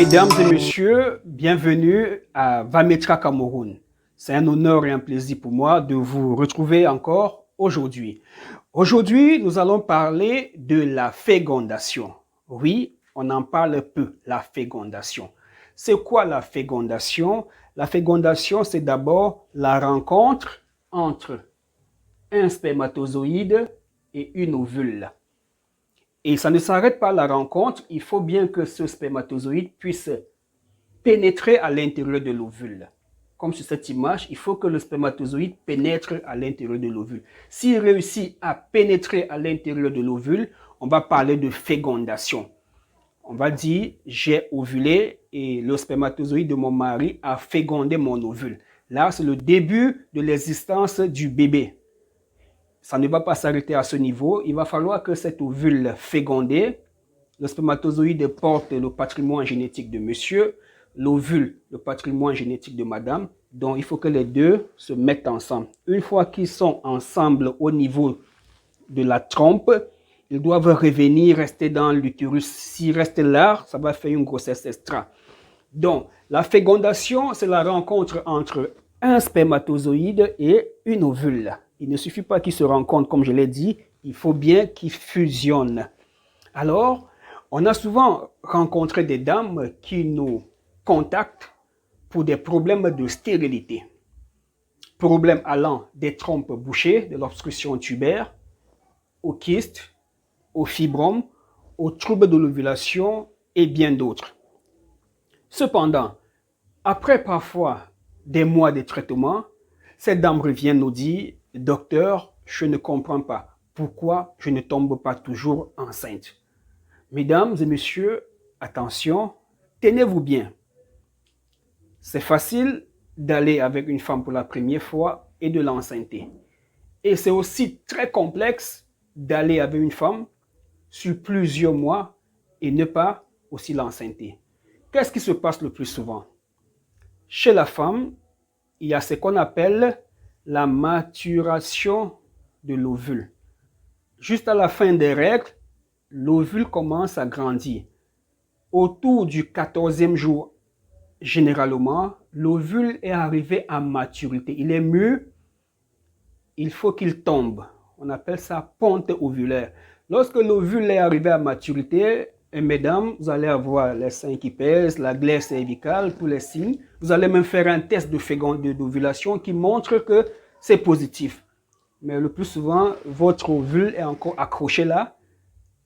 Mesdames et messieurs, bienvenue à Vametra Cameroun. C'est un honneur et un plaisir pour moi de vous retrouver encore aujourd'hui. Aujourd'hui, nous allons parler de la fécondation. Oui, on en parle peu, la fécondation. C'est quoi la fécondation? La fécondation, c'est d'abord la rencontre entre un spermatozoïde et une ovule. Et ça ne s'arrête pas à la rencontre, il faut bien que ce spermatozoïde puisse pénétrer à l'intérieur de l'ovule. Comme sur cette image, il faut que le spermatozoïde pénètre à l'intérieur de l'ovule. S'il réussit à pénétrer à l'intérieur de l'ovule, on va parler de fécondation. On va dire, j'ai ovulé et le spermatozoïde de mon mari a fécondé mon ovule. Là, c'est le début de l'existence du bébé. Ça ne va pas s'arrêter à ce niveau. Il va falloir que cette ovule fécondée, le spermatozoïde porte le patrimoine génétique de monsieur, l'ovule, le patrimoine génétique de madame. Donc, il faut que les deux se mettent ensemble. Une fois qu'ils sont ensemble au niveau de la trompe, ils doivent revenir, rester dans l'utérus. S'ils restent là, ça va faire une grossesse extra. Donc, la fécondation, c'est la rencontre entre un spermatozoïde et une ovule. Il ne suffit pas qu'ils se rencontrent, comme je l'ai dit, il faut bien qu'ils fusionnent. Alors, on a souvent rencontré des dames qui nous contactent pour des problèmes de stérilité. Problèmes allant des trompes bouchées, de l'obstruction tubaire, aux kystes, aux fibromes, aux troubles de l'ovulation et bien d'autres. Cependant, après parfois des mois de traitement, cette dame revient nous dire « Docteur, je ne comprends pas pourquoi je ne tombe pas toujours enceinte. » Mesdames et messieurs, attention, tenez-vous bien. C'est facile d'aller avec une femme pour la première fois et de l'enceinte. Et c'est aussi très complexe d'aller avec une femme sur plusieurs mois et ne pas aussi l'enceinte. Qu'est-ce qui se passe le plus souvent? Chez la femme, il y a ce qu'on appelle la maturation de l'ovule. Juste à la fin des règles, l'ovule commence à grandir. Autour du 14e jour, généralement, l'ovule est arrivé à maturité. Il est mûr, il faut qu'il tombe. On appelle ça ponte ovulaire. Lorsque l'ovule est arrivé à maturité, et mesdames, vous allez avoir les seins qui pèsent, la glaire cervicale, tous les signes. Vous allez même faire un test d'ovulation qui montre que c'est positif. Mais le plus souvent, votre ovule est encore accroché là.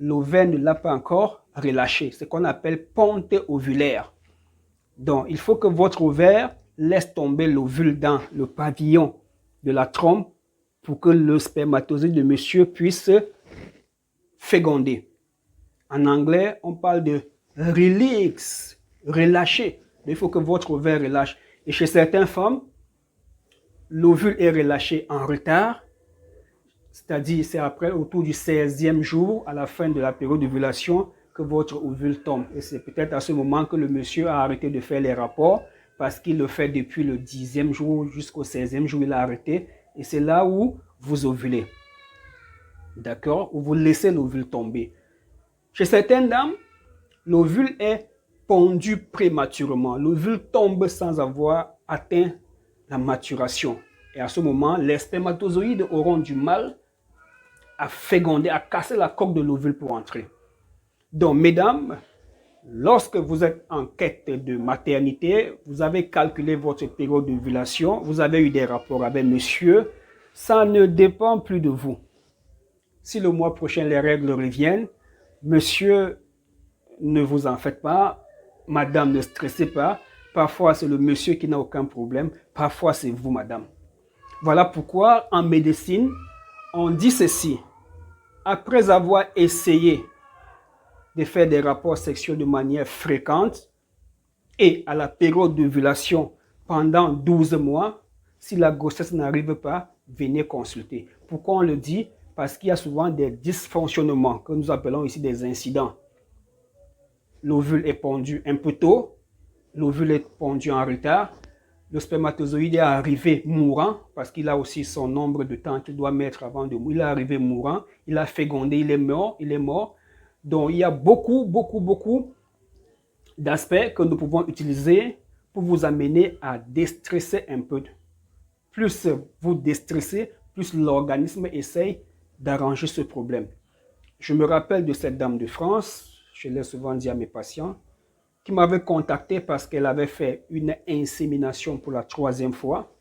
L'ovaire ne l'a pas encore relâché. C'est ce qu'on appelle ponte ovulaire. Donc, il faut que votre ovaire laisse tomber l'ovule dans le pavillon de la trompe pour que le spermatozoïde de monsieur puisse féconder. En anglais, on parle de release, relâcher. Il faut que votre ovaire relâche. Et chez certaines femmes, l'ovule est relâché en retard, c'est-à-dire c'est après, autour du 16e jour, à la fin de la période d'ovulation, que votre ovule tombe. Et c'est peut-être à ce moment que le monsieur a arrêté de faire les rapports, parce qu'il le fait depuis le 10e jour jusqu'au 16e jour, il a arrêté. Et c'est là où vous ovulez. D'accord? Où vous laissez l'ovule tomber. Chez certaines dames, l'ovule est pondu prématurément. L'ovule tombe sans avoir atteint la maturation. Et à ce moment, les spermatozoïdes auront du mal à féconder, à casser la coque de l'ovule pour entrer. Donc, mesdames, lorsque vous êtes en quête de maternité, vous avez calculé votre période d'ovulation, vous avez eu des rapports avec monsieur, ça ne dépend plus de vous. Si le mois prochain les règles reviennent, monsieur, ne vous en faites pas, madame, ne stressez pas. Parfois, c'est le monsieur qui n'a aucun problème, parfois, c'est vous, madame. Voilà pourquoi, en médecine, on dit ceci. Après avoir essayé de faire des rapports sexuels de manière fréquente et à la période d'ovulation pendant 12 mois, si la grossesse n'arrive pas, venez consulter. Pourquoi on le dit? Parce qu'il y a souvent des dysfonctionnements que nous appelons ici des incidents. L'ovule est pondu un peu tôt, l'ovule est pondu en retard, le spermatozoïde est arrivé mourant parce qu'il a aussi son nombre de temps qu'il doit mettre avant de mourir. Il est arrivé mourant, il a fécondé, il est mort. Donc il y a beaucoup d'aspects que nous pouvons utiliser pour vous amener à déstresser un peu. Plus vous déstressez, plus l'organisme essaye d'arranger ce problème. Je me rappelle de cette dame de France, je l'ai souvent dit à mes patients, qui m'avait contacté parce qu'elle avait fait une insémination pour la 3e fois.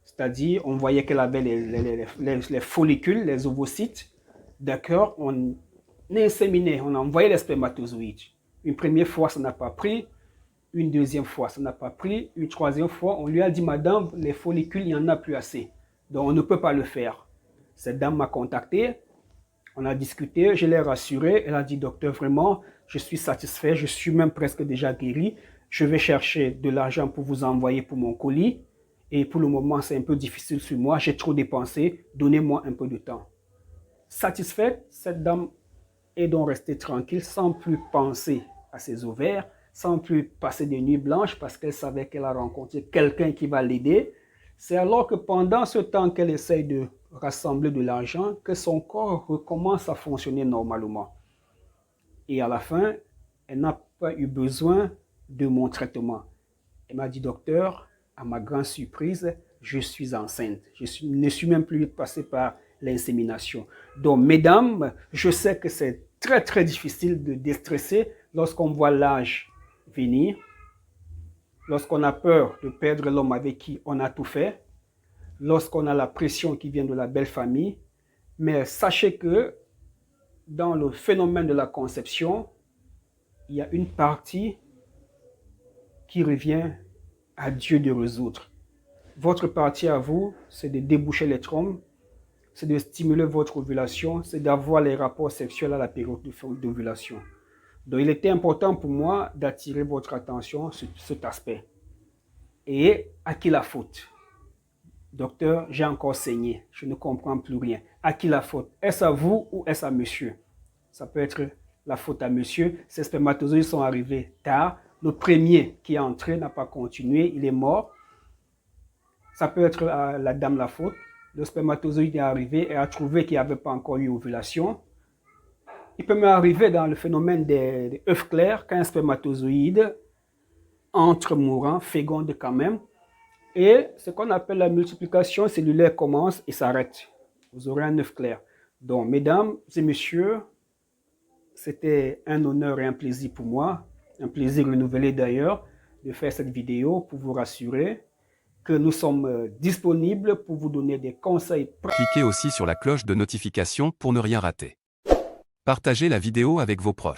C'est-à-dire, on voyait qu'elle avait les follicules, les ovocytes. D'accord, on inséminait, on envoyait les spermatozoïdes. Une première fois, ça n'a pas pris. Une deuxième fois, ça n'a pas pris. Une troisième fois, on lui a dit, madame, les follicules, il n'y en a plus assez. Donc, on ne peut pas le faire. Cette dame m'a contacté. On a discuté, je l'ai rassurée. Elle a dit, docteur, vraiment, je suis satisfait. Je suis même presque déjà guéri. Je vais chercher de l'argent pour vous envoyer pour mon colis. Et pour le moment, c'est un peu difficile sur moi. J'ai trop dépensé. Donnez-moi un peu de temps. Satisfaite, cette dame est donc restée tranquille sans plus penser à ses ovaires, sans plus passer des nuits blanches parce qu'elle savait qu'elle a rencontré quelqu'un qui va l'aider. C'est alors que pendant ce temps qu'elle essaye de rassembler de l'argent que son corps recommence à fonctionner normalement. Et à la fin, elle n'a pas eu besoin de mon traitement. Elle m'a dit, docteur, à ma grande surprise, je suis enceinte. Je ne suis même plus passé par l'insémination. Donc, mesdames, je sais que c'est très, très difficile de déstresser lorsqu'on voit l'âge venir, lorsqu'on a peur de perdre l'homme avec qui on a tout fait, lorsqu'on a la pression qui vient de la belle famille. Mais sachez que dans le phénomène de la conception, il y a une partie qui revient à Dieu de résoudre. Votre partie à vous, c'est de déboucher les trompes, c'est de stimuler votre ovulation, c'est d'avoir les rapports sexuels à la période d'ovulation. Donc, il était important pour moi d'attirer votre attention sur cet aspect. Et à qui la faute? Docteur, j'ai encore saigné, je ne comprends plus rien. À qui la faute? Est-ce à vous ou est-ce à monsieur? Ça peut être la faute à monsieur. Ces spermatozoïdes sont arrivés tard. Le premier qui est entré n'a pas continué, il est mort. Ça peut être à la dame la faute. Le spermatozoïde est arrivé et a trouvé qu'il n'y avait pas encore eu ovulation. Il peut même arriver dans le phénomène des œufs clairs, quand un spermatozoïde entre mourant, féconde quand même. Et ce qu'on appelle la multiplication cellulaire commence et s'arrête. Vous aurez un œuf clair. Donc, mesdames et messieurs, c'était un honneur et un plaisir pour moi, un plaisir renouvelé d'ailleurs, de faire cette vidéo pour vous rassurer que nous sommes disponibles pour vous donner des conseils. Cliquez aussi sur la cloche de notification pour ne rien rater. Partagez la vidéo avec vos proches.